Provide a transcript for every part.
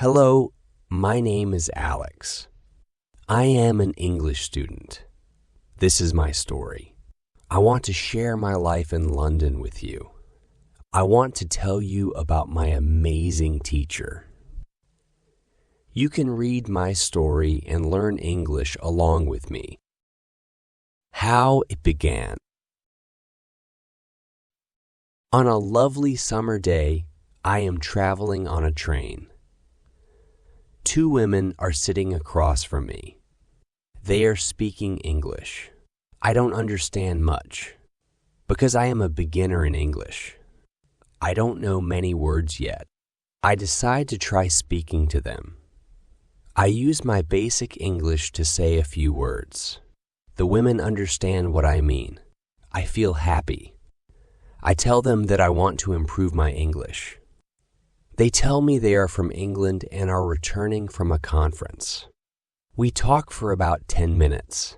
Hello, my name is Alex. I am an English student. This is my story. I want to share my life in London with you. I want to tell you about my amazing teacher. You can read my story and learn English along with me. How it began. On a lovely summer day, I am traveling on a train. Two women are sitting across from me. They are speaking English. I don't understand much because I am a beginner in English. I don't know many words yet. I decide to try speaking to them. I use my basic English to say a few words. The women understand what I mean. I feel happy. I tell them that I want to improve my English. They tell me they are from England and are returning from a conference. We talk for about 10 minutes.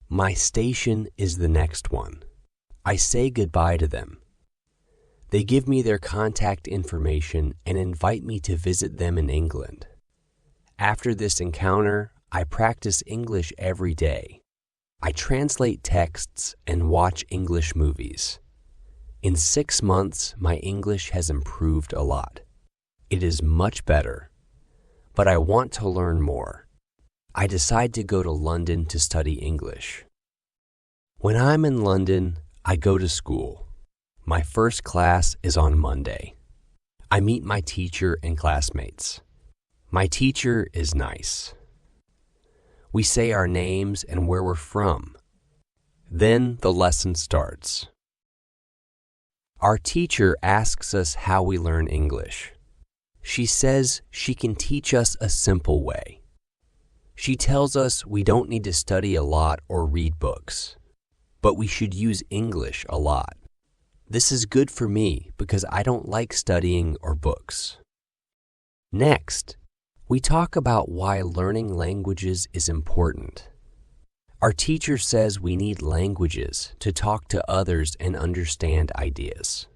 My station is the next one. I say goodbye to them. They give me their contact information and invite me to visit them in England. After this encounter, I practice English every day. I translate texts and watch English movies. In 6 months, my English has improved a lot. It is much better, but I want to learn more. I decide to go to London to study English. When I'm in London, I go to school. My first class is on Monday. I meet my teacher and classmates. My teacher is nice. We say our names and where we're from. Then the lesson starts. Our teacher asks us how we learn English. She says she can teach us a simple way. She tells us we don't need to study a lot or read books, but we should use English a lot. This is good for me because I don't like studying or books. Next, we talk about why learning languages is important. Our teacher says we need languages to talk to others and understand ideas.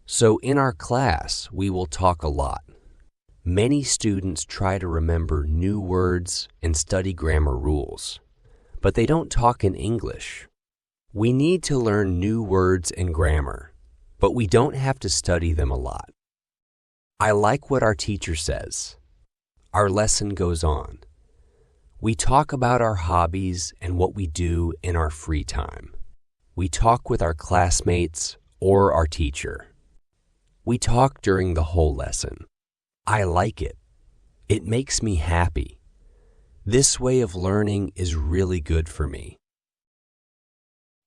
So in our class, we will talk a lot. Many students try to remember new words and study grammar rules, but they don't talk in English. We need to learn new words and grammar, but we don't have to study them a lot. I like what our teacher says. Our lesson goes on. We talk about our hobbies and what we do in our free time. We talk with our classmates or our teacher. We talk during the whole lesson. I like it. It makes me happy. This way of learning is really good for me.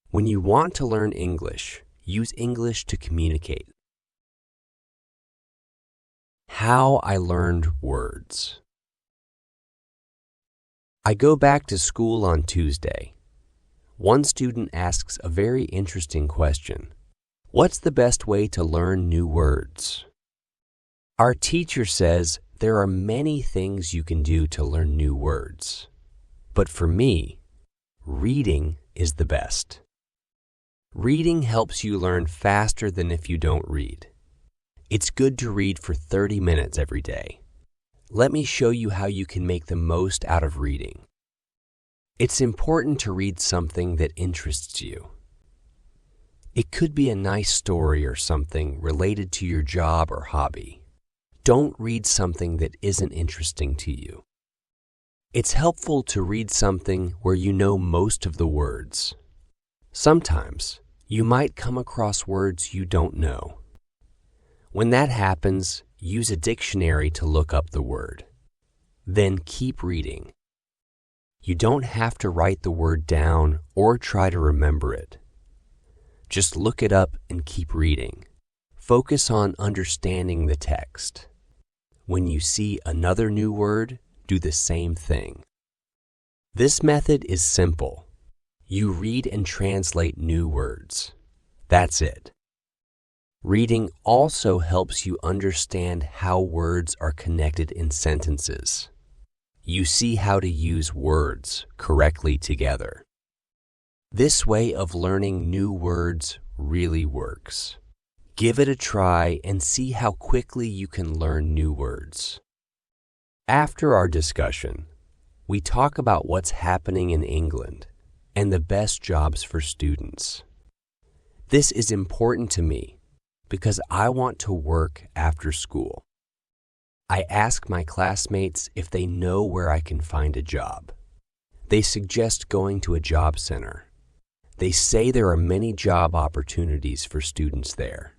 When you want to learn English, use English to communicate. How I learned words. I go back to school on Tuesday. One student asks a very interesting question. What's the best way to learn new words? Our teacher says there are many things you can do to learn new words. But for me, reading is the best. Reading helps you learn faster than if you don't read. It's good to read for 30 minutes every day. Let me show you how you can make the most out of reading. It's important to read something that interests you. It could be a nice story or something related to your job or hobby. Don't read something that isn't interesting to you. It's helpful to read something where you know most of the words. Sometimes you might come across words you don't know. When that happens, use a dictionary to look up the word. Then keep reading. You don't have to write the word down or try to remember it. Just look it up and keep reading. Focus on understanding the text. When you see another new word, do the same thing. This method is simple. You read and translate new words. That's it. Reading also helps you understand how words are connected in sentences. You see how to use words correctly together. This way of learning new words really works. Give it a try and see how quickly you can learn new words. After our discussion, we talk about what's happening in England and the best jobs for students. This is important to me because I want to work after school. I ask my classmates if they know where I can find a job. They suggest going to a job center. They say there are many job opportunities for students there.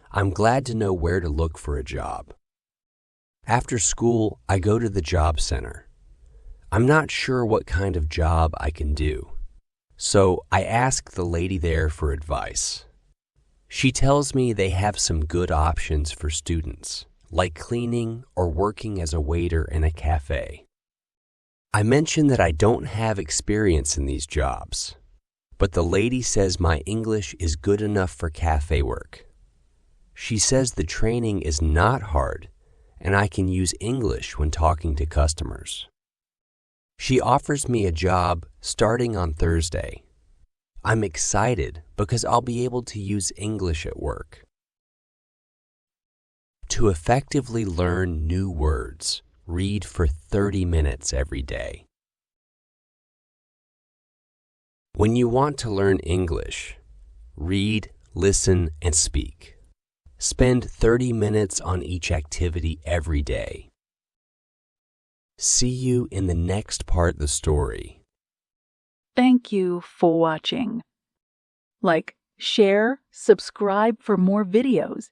I'm glad to know where to look for a job. After school, I go to the job center. I'm not sure what kind of job I can do, so I ask the lady there for advice. She tells me they have some good options for students, like cleaning or working as a waiter in a cafe. I mention that I don't have experience in these jobs, but the lady says my English is good enough for cafe work. She says the training is not hard and I can use English when talking to customers. She offers me a job starting on Thursday. I'm excited because I'll be able to use English at work. To effectively learn new words, read for 30 minutes every day. When you want to learn English, read, listen, and speak. Spend 30 minutes on each activity every day. See you in the next part of the story. Thank you for watching. Like, share, subscribe for more videos.